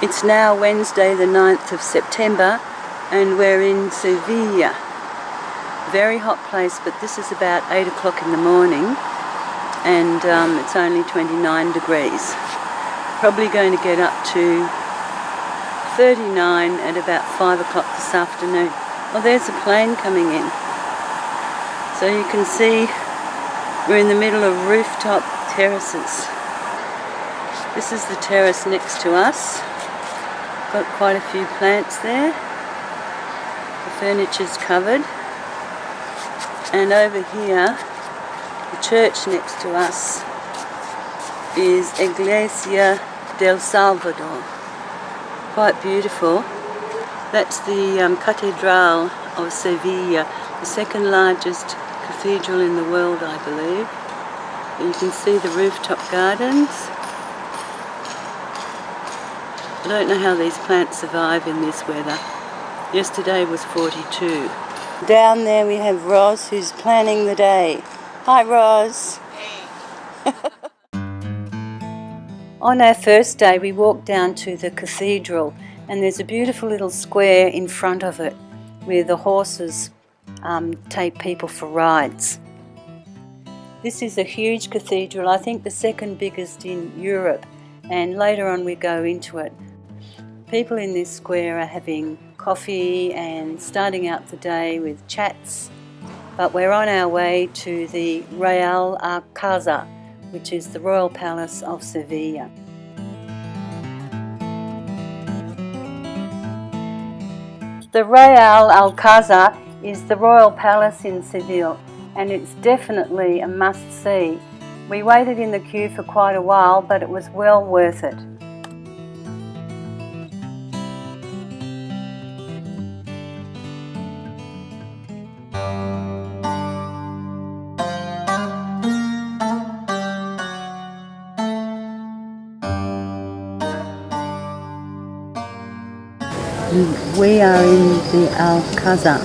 It's now Wednesday the 9th of September and we're in Seville. Very hot place, but this is about 8 o'clock in the morning and it's only 29 degrees. Probably going to get up to 39 at about 5 o'clock this afternoon. Oh, there's a plane coming in. So you can see we're in the middle of rooftop terraces. This is the terrace next to us. Got quite a few plants there. The furniture's covered. And over here, the church next to us is Iglesia del Salvador. Quite beautiful. That's the Cathedral of Seville, the second largest cathedral in the world, I believe. You can see the rooftop gardens. I don't know how these plants survive in this weather. Yesterday was 42. Down there we have Ros, who's planning the day. Hi, Ros. Hey. On our first day we walked down to the cathedral and there's a beautiful little square in front of it where the horses take people for rides. This is a huge cathedral, I think the second biggest in Europe, and later on we go into it. People in this square are having coffee and starting out the day with chats, but we're on our way to the Real Alcázar, which is the Royal Palace of Seville. The Real Alcázar is the Royal Palace in Seville, and it's definitely a must-see. We waited in the queue for quite a while, but it was well worth it. We are in the Alcázar.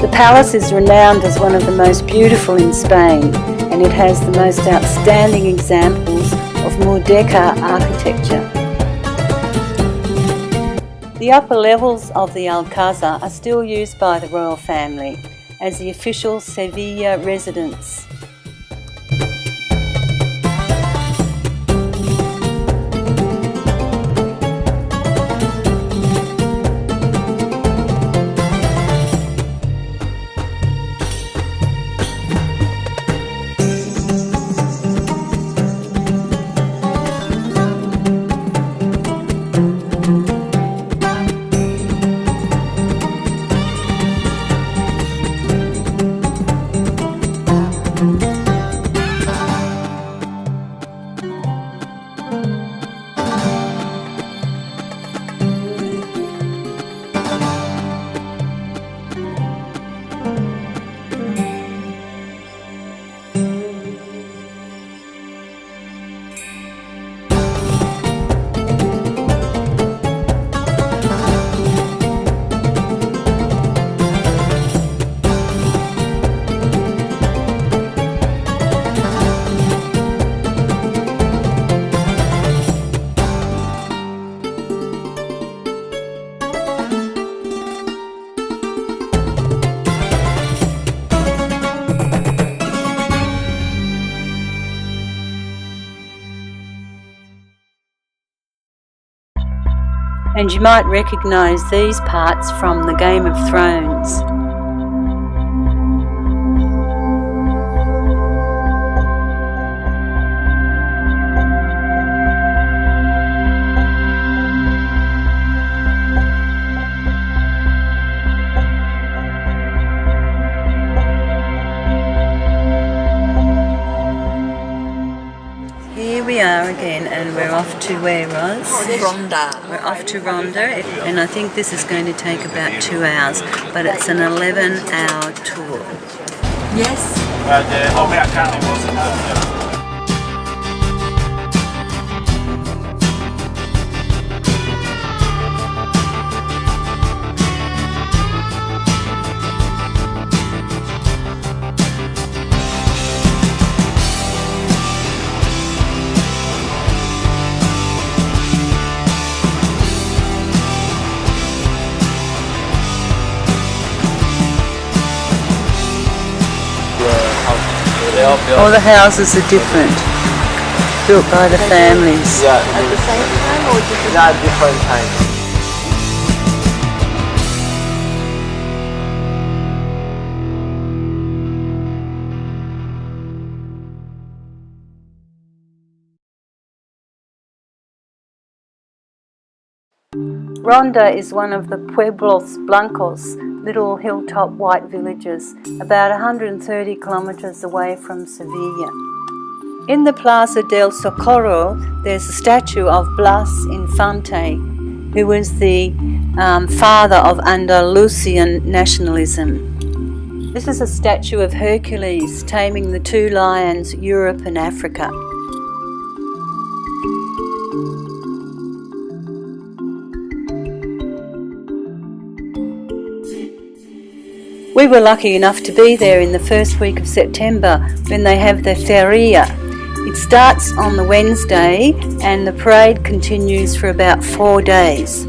The palace is renowned as one of the most beautiful in Spain, and it has the most outstanding examples of Mudéjar architecture. The upper levels of the Alcázar are still used by the royal family as the official Sevilla residence. And you might recognise these parts from the Game of Thrones. Here we are again, and we're off to where, Ros? Ronda. We're off to Ronda, and I think this is going to take about 2 hours, but it's an 11-hour tour. Yes. All the houses are different, built by the families. At the same time or different? No, different times. Ronda is one of the Pueblos Blancos, little hilltop white villages, about 130 kilometres away from Seville. In the Plaza del Socorro, there's a statue of Blas Infante, who was the father of Andalusian nationalism. This is a statue of Hercules taming the two lions, Europe and Africa. We were lucky enough to be there in the first week of September when they have the feria. It starts on the Wednesday and the parade continues for about 4 days.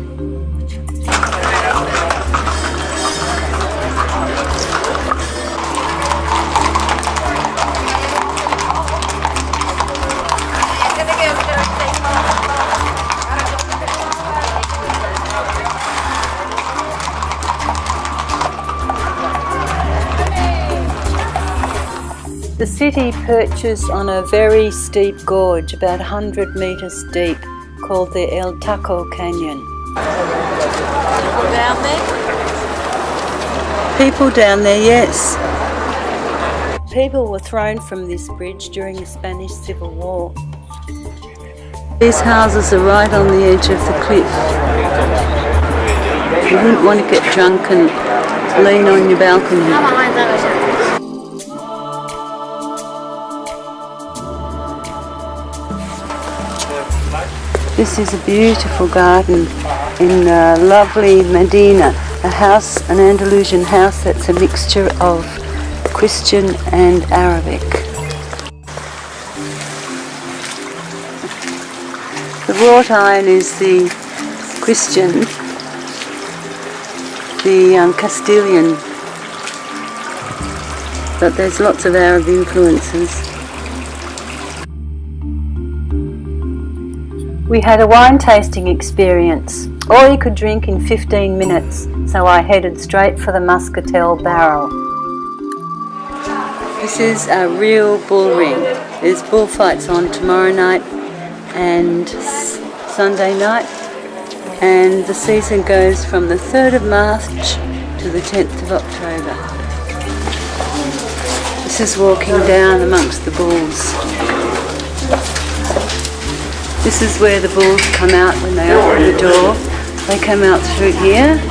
The city perches on a very steep gorge, about 100 metres deep, called the El Taco Canyon. Down there? People down there, yes. People were thrown from this bridge during the Spanish Civil War. These houses are right on the edge of the cliff. You wouldn't want to get drunk and lean on your balcony. This is a beautiful garden in lovely Medina, an Andalusian house that's a mixture of Christian and Arabic. The wrought iron is the Christian, the Castilian, but there's lots of Arab influences. We had a wine tasting experience. All you could drink in 15 minutes, so I headed straight for the Muscatel barrel. This is a real bull ring. There's bullfights on tomorrow night and Sunday night, and the season goes from the 3rd of March to the 10th of October. This is walking down amongst the bulls. This is where the bulls come out when they open the door. They come out through here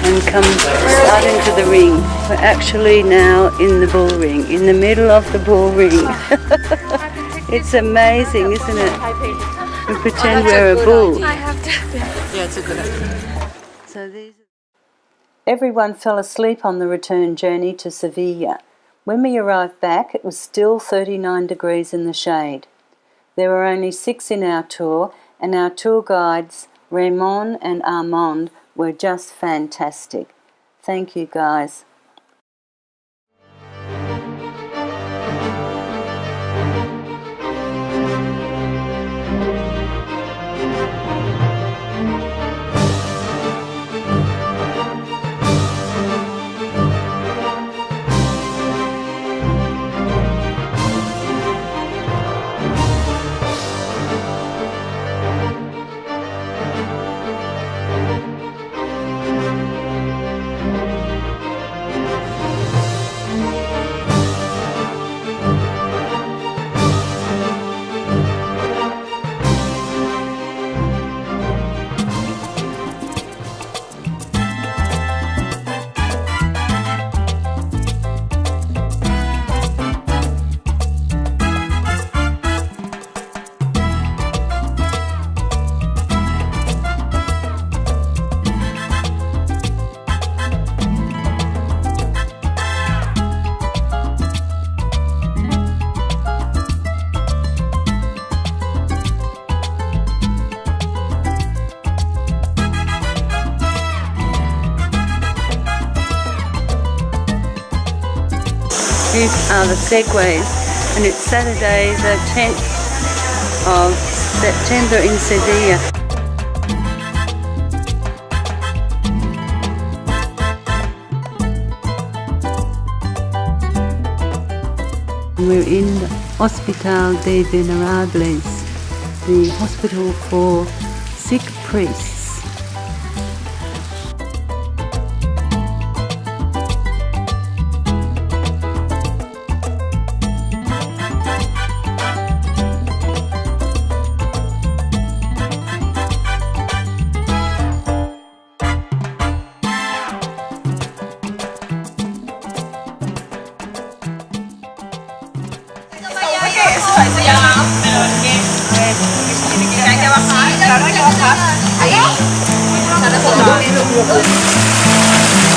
and come out into the ring. We're actually now in the bull ring, in the middle of the bull ring. It's amazing, isn't it? We pretend we're a bull. Yeah, it's a good idea. Everyone fell asleep on the return journey to Seville. When we arrived back, it was still 39 degrees in the shade. There were only 6 in our tour, and our tour guides, Raymond and Armand, were just fantastic. Thank you, guys. few are the segways, and it's Saturday the 10th of September in Seville. We're in Hospital de Venerables, the hospital for sick priests.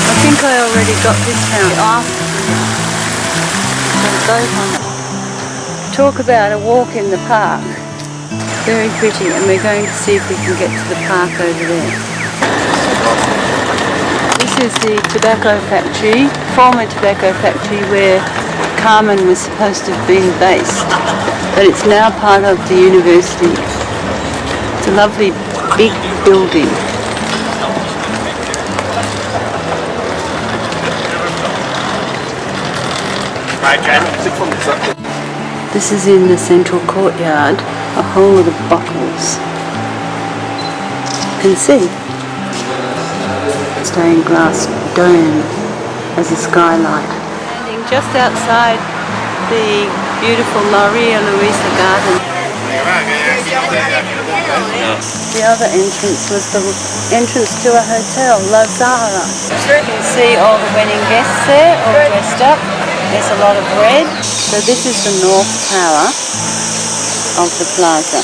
I think I already got discount off. Talk about a walk in the park. Very pretty, and we're going to see if we can get to the park over there. This is the tobacco factory, former tobacco factory where Carmen was supposed to have been based, but it's now part of the university. It's a lovely big building. This is in the central courtyard, a whole lot of bottles. You can see. Stained glass dome as a skylight. Standing just outside the beautiful Maria Luisa garden. The other entrance was the entrance to a hotel, La Zara. You can see all the wedding guests there, all dressed up. There's a lot of red. So this is the North Tower of the plaza.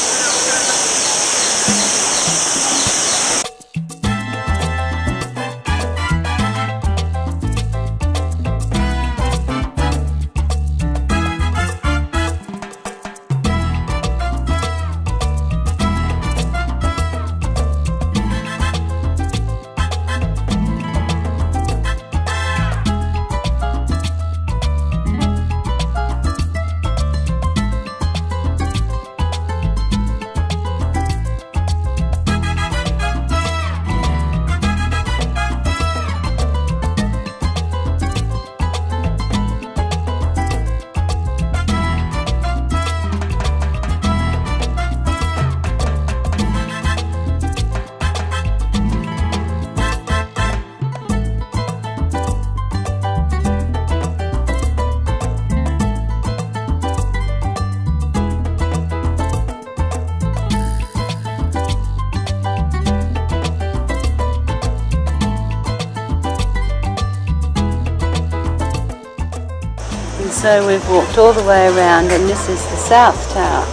So we've walked all the way around, and this is the South Tower.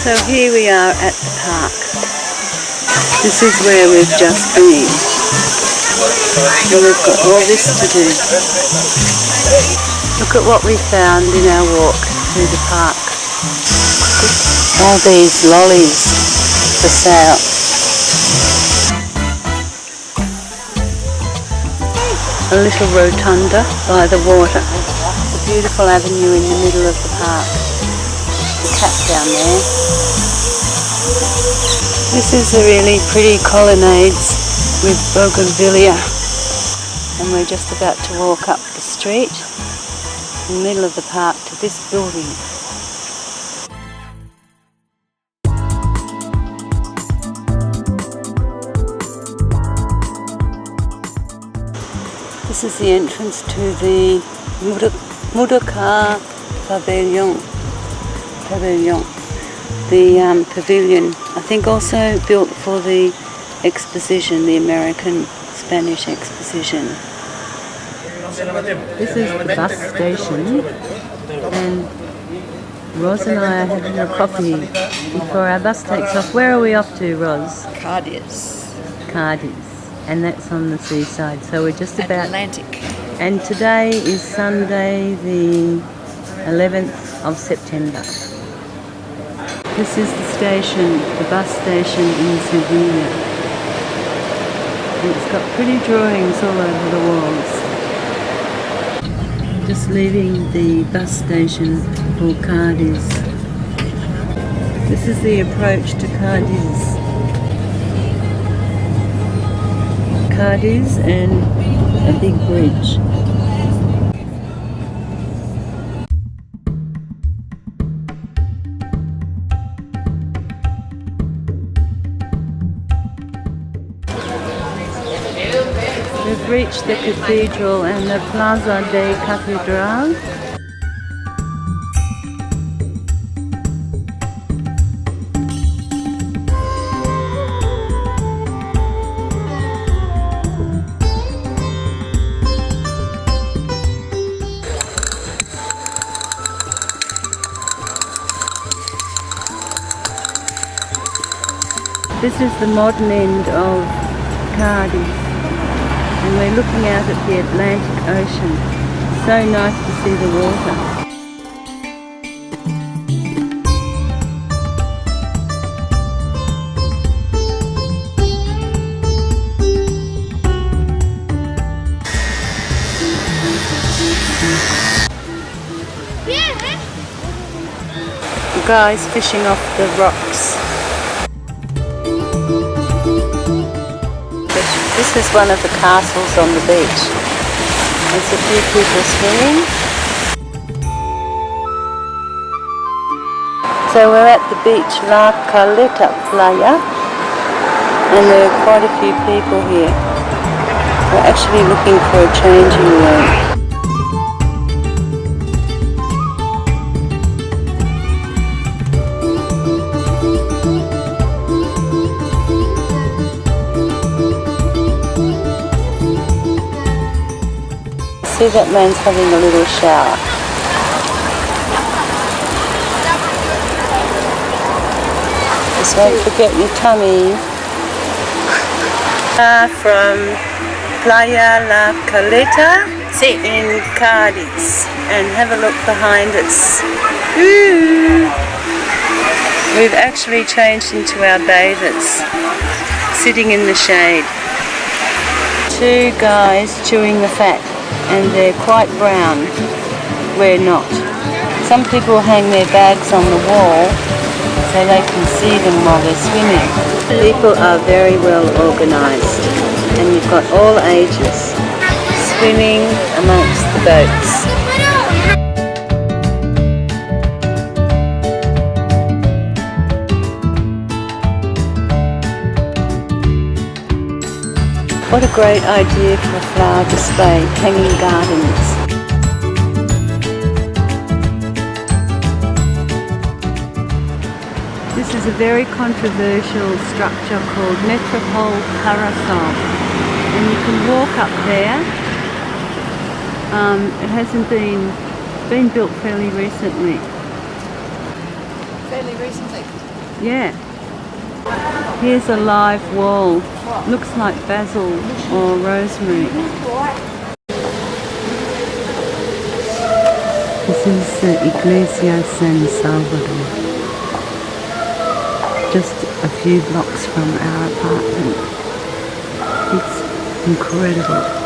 So here we are at the park. This is where we've just been. And we've got all this to do. Look at what we found in our walk through the park. All these lollies for sale. A little rotunda by the water. A beautiful avenue in the middle of the park. The cat down there. This is a really pretty colonnades with bougainvillea. And we're just about to walk up the street in the middle of the park to this building. This is the entrance to the Mudokar Pavilion. The pavilion, I think also built for the exposition, the American-Spanish exposition. This is the bus station, and Ros and I are having a coffee before our bus takes off. Where are we off to, Ros? Cadiz. Cadiz. And that's on the seaside, so we're just about Atlantic. And today is Sunday the 11th of September. This is the station, the bus station in Seville. And it's got pretty drawings all over the walls. Just leaving the bus station for Cadiz. This is the approach to Cadiz. Cadiz and a big bridge. We've reached the cathedral and the Plaza de Catedral. This is the modern end of Cadiz. And we're looking out at the Atlantic Ocean. So nice to see the water. Guys fishing off the rocks. This is one of the castles on the beach. There's a few people swimming. So we're at the beach La Caleta Playa, and there are quite a few people here. We're actually looking for a changing room. See, that man's having a little shower. Just don't forget your tummy. From Playa La Caleta in Cadiz. And have a look behind us. Ooh. We've actually changed into our bathers, sitting in the shade. Two guys chewing the fat. And they're quite brown. We're not. Some people hang their bags on the wall so they can see them while they're swimming. People are very well organised, and you've got all ages swimming amongst the boats. What a great idea for a flower display, hanging gardens. This is a very controversial structure called Metropole Parasol. And you can walk up there. It hasn't been built fairly recently. Fairly recently? Yeah. Here's a live wall. Looks like basil or rosemary. This is the Iglesia San Salvador. Just a few blocks from our apartment. It's incredible.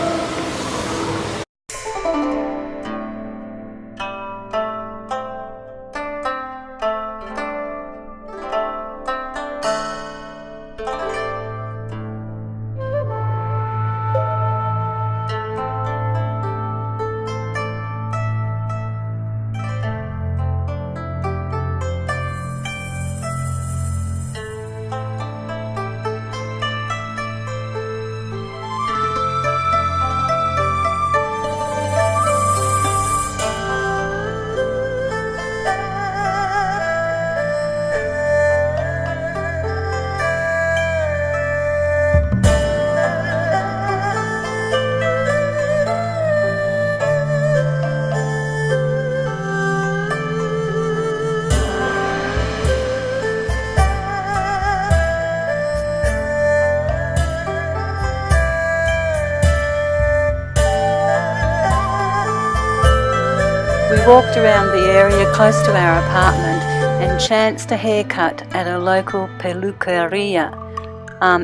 We walked around the area close to our apartment and chanced a haircut at a local peluqueria.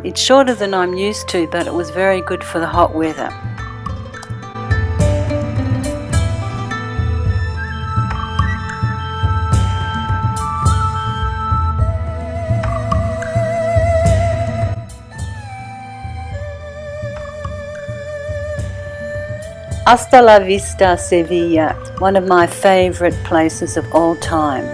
It's shorter than I'm used to, but it was very good for the hot weather. Hasta la vista, Sevilla, one of my favourite places of all time.